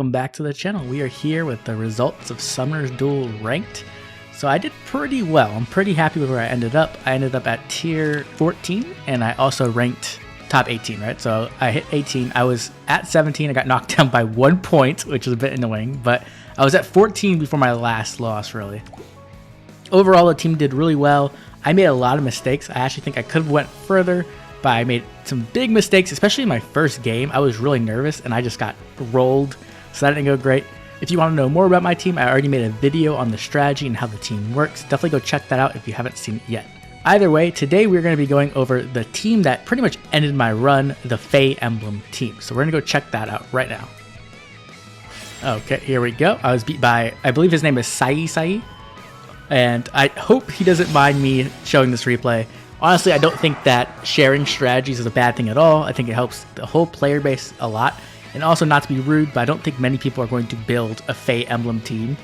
welcome back to the channel. We are here with the results of Summoner Duels Ranked. So I did pretty well. I'm pretty happy with where I ended up. I ended up at tier 14 and I also ranked top 18, right? So I hit 18. I was at 17. I got knocked down by 1 point, which was a bit annoying, but I was at 14 before my last loss, really. Overall, the team did really well. I made a lot of mistakes. I actually think I could have went further, but I made some big mistakes, especially in my first game. I was really nervous and I just got rolled, so that didn't go great. If you want to know more about my team, I already made a video on the strategy and how the team works. Definitely go check that out if you haven't seen it yet. Either way, today we're going to be going over the team that pretty much ended my run, the Fae Emblem Team. So we're going to go check that out right now. Okay, here we go. I was beat by, I believe his name is Sai, and I hope he doesn't mind me showing this replay. Honestly, I don't think that sharing strategies is a bad thing at all. I think it helps the whole player base a lot. And also, not to be rude, but I don't think many people are going to build a Fae Emblem team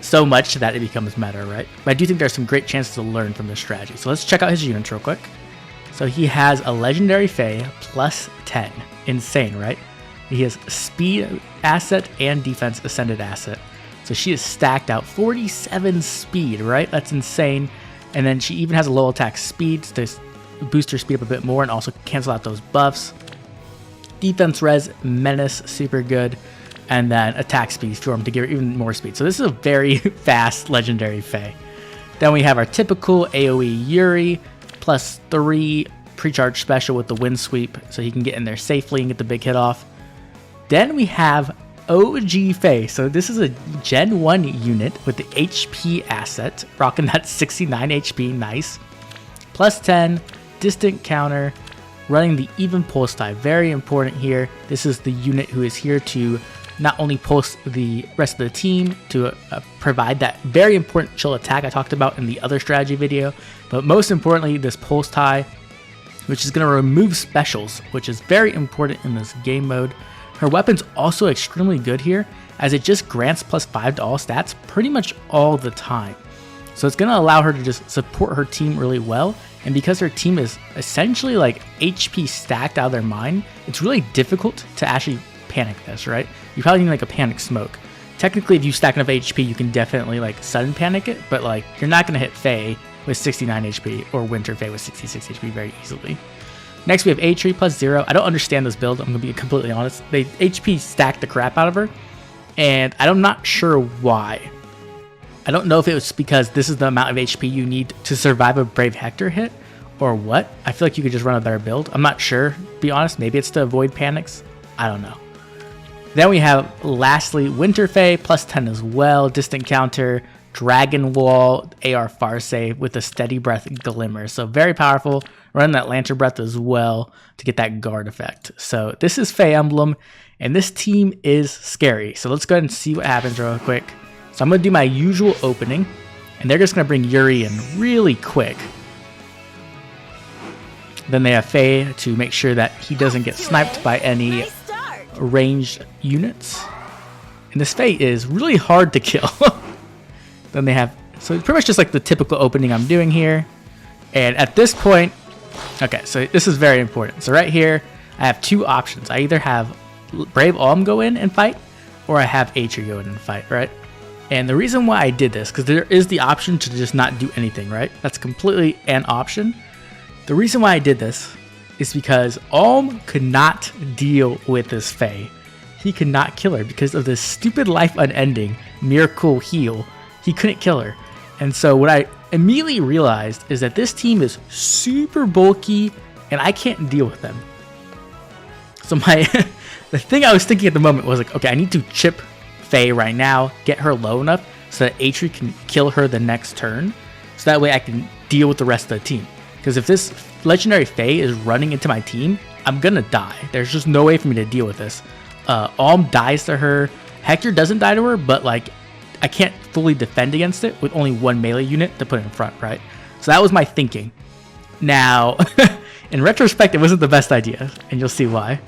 so much that it becomes meta, right? But I do think there's some great chances to learn from this strategy. So let's check out his units real quick. So he has a legendary Fae plus 10. Insane, right? He has speed asset and defense ascended asset. So she is stacked out 47 speed, right? That's insane. And then she even has a low attack speed to boost her speed up a bit more and also cancel out those buffs. Defense res, menace, super good. And then attack speed storm to give her even more speed. So this is a very fast legendary Fae. Then we have our typical AoE Yuri, plus 3 pre-charge special with the wind sweep, so he can get in there safely and get the big hit off. Then we have OG Fae. So this is a Gen 1 unit with the HP asset, rocking that 69 HP, nice. Plus 10, distant counter, running the even pulse tie, very important here. This is the unit who is here to not only pulse the rest of the team, to provide that very important chill attack I talked about in the other strategy video, but most importantly, this pulse tie, which is going to remove specials, which is very important in this game mode. Her weapon's also extremely good here, as it just grants plus 5 to all stats pretty much all the time. So it's going to allow her to just support her team really well, and because her team is essentially like HP stacked out of their mind, it's really difficult to actually panic this, right? You probably need like a panic smoke. Technically, if you stack enough HP, you can definitely like sudden panic it, but like you're not going to hit Fae with 69 HP or Winter Fae with 66 HP very easily. Next, we have A-Tree plus 0. I don't understand this build, I'm going to be completely honest. They HP stacked the crap out of her, and I'm not sure why. I don't know if it was because this is the amount of HP you need to survive a Brave Hector hit, or what. I feel like you could just run a better build. I'm not sure, to be honest. Maybe it's to avoid panics. I don't know. Then we have, lastly, Winter Fae plus 10 as well. Distant counter, Dragon Wall, AR Far Save with a Steady Breath Glimmer. So very powerful. Running that Lantern Breath as well to get that guard effect. So this is Fae Emblem, and this team is scary. So let's go ahead and see what happens real quick. So I'm going to do my usual opening, and they're just going to bring Yuri in really quick. Then they have Fae to make sure that he doesn't get sniped by any ranged units. And this Fae is really hard to kill. Then they have, so it's pretty much just like the typical opening I'm doing here. And at this point, okay, so this is very important. So right here, I have two options. I either have Brave Alm go in and fight, or I have A-Tree go in and fight, right? And the reason why I did this, because there is the option to just not do anything, right? That's completely an option. The reason why I did this is because Alm could not deal with this Fae. He could not kill her because of this stupid life unending miracle heal. He couldn't kill her. And so what I immediately realized is that this team is super bulky and I can't deal with them. So the thing I was thinking at the moment was like, okay, I need to chip Fae right now, get her low enough so that A-Tree can kill her the next turn. So that way I can deal with the rest of the team. Because if this legendary Fae is running into my team, I'm gonna die. There's just no way for me to deal with this. Alm dies to her. Hector doesn't die to her, but like I can't fully defend against it with only one melee unit to put in front, right? So that was my thinking. Now, in retrospect, it wasn't the best idea, and you'll see why.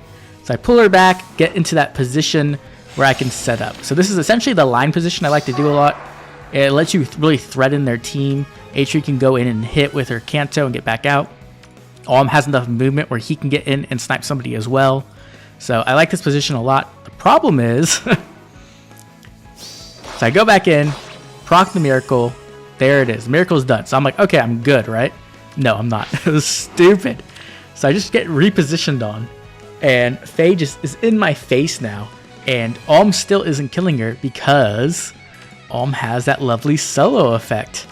So I pull her back, get into that position where I can set up. So this is essentially the line position I like to do a lot. It lets you really threaten their team. A-Tree can go in and hit with her Kanto and get back out. Alm has enough movement where he can get in and snipe somebody as well. So I like this position a lot. The problem is So I go back in, proc the miracle. There it is. Miracle's done. So I'm like, okay, I'm good, right? No, I'm not. It was stupid. So I just get repositioned on. And Fae just is in my face now. And Alm still isn't killing her because Alm has that lovely solo effect.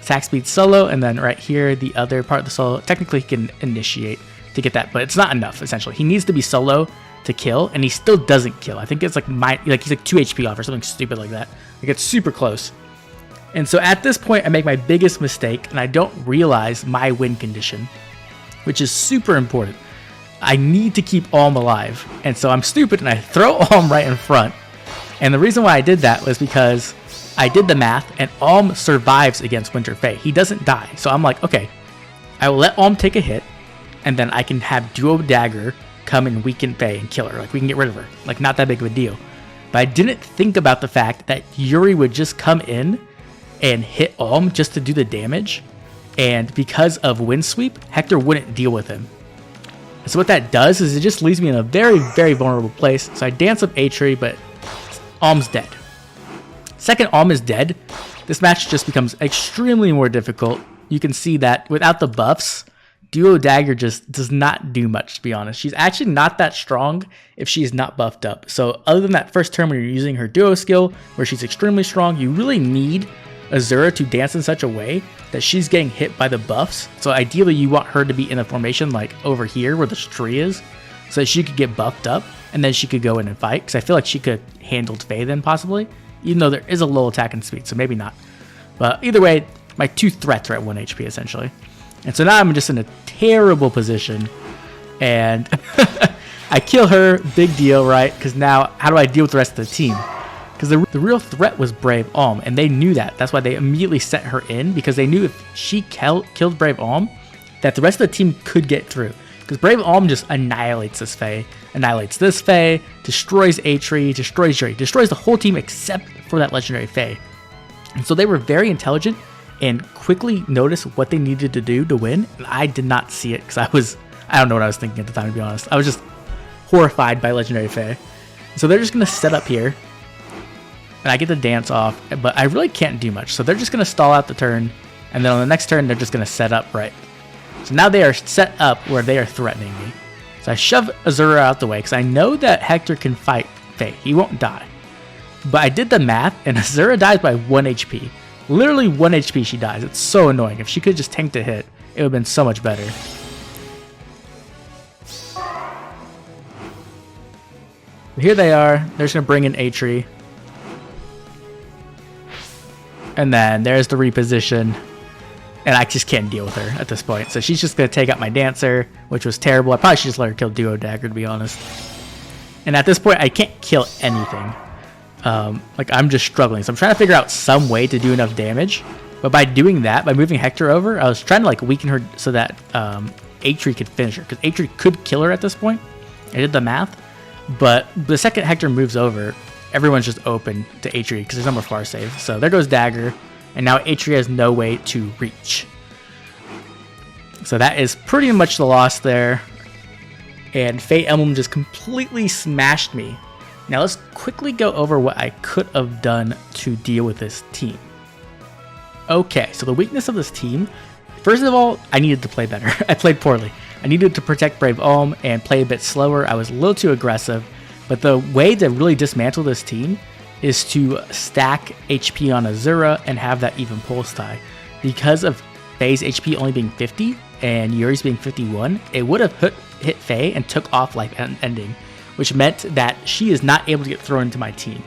Attack speed solo, and then right here, the other part of the solo, technically he can initiate to get that, but it's not enough, essentially. He needs to be solo to kill, and he still doesn't kill. I think it's like he's like 2 HP off or something stupid like that. Like it's super close. And so at this point, I make my biggest mistake, and I don't realize my win condition, which is super important. I need to keep Alm alive, and so I'm stupid, and I throw Alm right in front. And the reason why I did that was because I did the math, and Alm survives against Winter Fae. He doesn't die. So I'm like, okay, I will let Alm take a hit, and then I can have Duo Dagger come and weaken Fae and kill her. Like, we can get rid of her. Like, not that big of a deal. But I didn't think about the fact that Yuri would just come in and hit Alm just to do the damage. And because of Wind Sweep, Hector wouldn't deal with him. So what that does is it just leaves me in a very, very vulnerable place. So I dance up A-Tree, but Alm's dead. Second Alm is dead, this match just becomes extremely more difficult. You can see that without the buffs, Duo Dagger just does not do much, to be honest. She's actually not that strong if she's not buffed up. So other than that first turn when you're using her duo skill, where she's extremely strong, you really need Azura to dance in such a way that she's getting hit by the buffs. So ideally you want her to be in a formation like over here where this tree is, so that she could get buffed up, and then she could go in and fight, because I feel like she could have handled Fae then possibly. Even though there is a low attack and speed, so maybe not. But either way, my 2 threats are at 1 HP, essentially. And so now I'm just in a terrible position. And I kill her, big deal, right? Because now, how do I deal with the rest of the team? Because the real threat was Brave Alm, and they knew that. That's why they immediately sent her in, because they knew if she killed Brave Alm, that the rest of the team could get through. Because Brave Alm just annihilates this Fae, destroys A-Tree, destroys Yuri, destroys the whole team except for that legendary Fae. And so they were very intelligent and quickly noticed what they needed to do to win. And I did not see it because I don't know what I was thinking at the time, to be honest. I was just horrified by legendary Fae. So they're just going to set up here, and I get the dance off, but I really can't do much. So they're just going to stall out the turn, and then on the next turn, they're just going to set up right. So now they are set up where they are threatening me. So I shove Azura out the way because I know that Hector can fight Fae. He won't die. But I did the math, and Azura dies by 1 HP. Literally 1 HP she dies. It's so annoying. If she could just tank the hit, it would have been so much better. Here they are. They're just going to bring in A-Tree. And then there's the reposition. And I just can't deal with her at this point. So she's just going to take out my Dancer, which was terrible. I probably should just let her kill Duo Dagger, to be honest. And at this point, I can't kill anything. Like, I'm just struggling. So I'm trying to figure out some way to do enough damage. But by doing that, by moving Hector over, I was trying to, like, weaken her so that A-Tree could finish her. Because A-Tree could kill her at this point. I did the math. But the second Hector moves over, everyone's just open to A-Tree because there's no more far save. So there goes Dagger. And now A-Tree has no way to reach. So that is pretty much the loss there. And Fae Emblem just completely smashed me. Now let's quickly go over what I could have done to deal with this team. Okay, so the weakness of this team, first of all, I needed to play better. I played poorly. I needed to protect Brave Alm and play a bit slower. I was a little too aggressive. But the way to really dismantle this team is to stack HP on Azura and have that even pulse tie. Because of Fae's HP only being 50 and Yuri's being 51, it would have hit Fae and took off life ending, which meant that she is not able to get thrown into my team.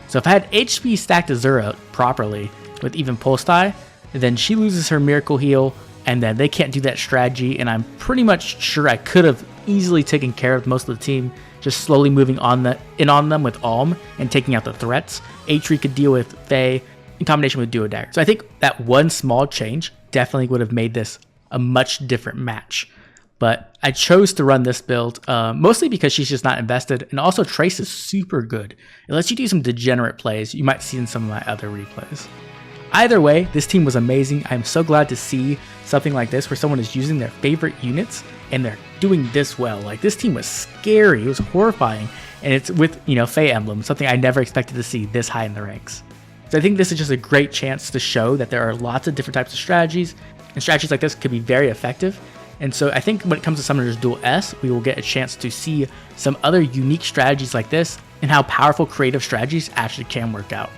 So if I had HP stacked Azura properly with even pulse tie, then she loses her miracle heal, and then they can't do that strategy, and I'm pretty much sure I could have easily taken care of most of the team, just slowly moving on them with Alm and taking out the threats. A-Tree could deal with Fae in combination with Duo Dagger. So I think that one small change definitely would have made this a much different match. But I chose to run this build mostly because she's just not invested, and also Trace is super good. It lets you do some degenerate plays you might see in some of my other replays. Either way, this team was amazing. I'm so glad to see something like this where someone is using their favorite units and they're doing this well. Like, this team was scary. It was horrifying. And it's with, Fae Emblem, something I never expected to see this high in the ranks. So I think this is just a great chance to show that there are lots of different types of strategies, and strategies like this could be very effective. And so I think when it comes to Summoner's Duel S, we will get a chance to see some other unique strategies like this and how powerful creative strategies actually can work out.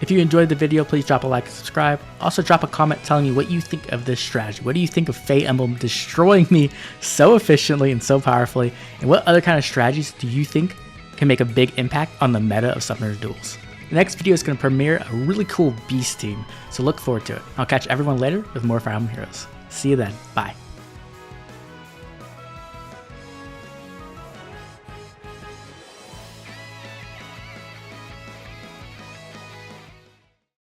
If you enjoyed the video, please drop a like and subscribe. Also drop a comment telling me what you think of this strategy. What do you think of Fae Emblem destroying me so efficiently and so powerfully? And what other kind of strategies do you think can make a big impact on the meta of Summoner's Duels? The next video is going to premiere a really cool beast team, so look forward to it. I'll catch everyone later with more Fire Emblem Heroes. See you then. Bye.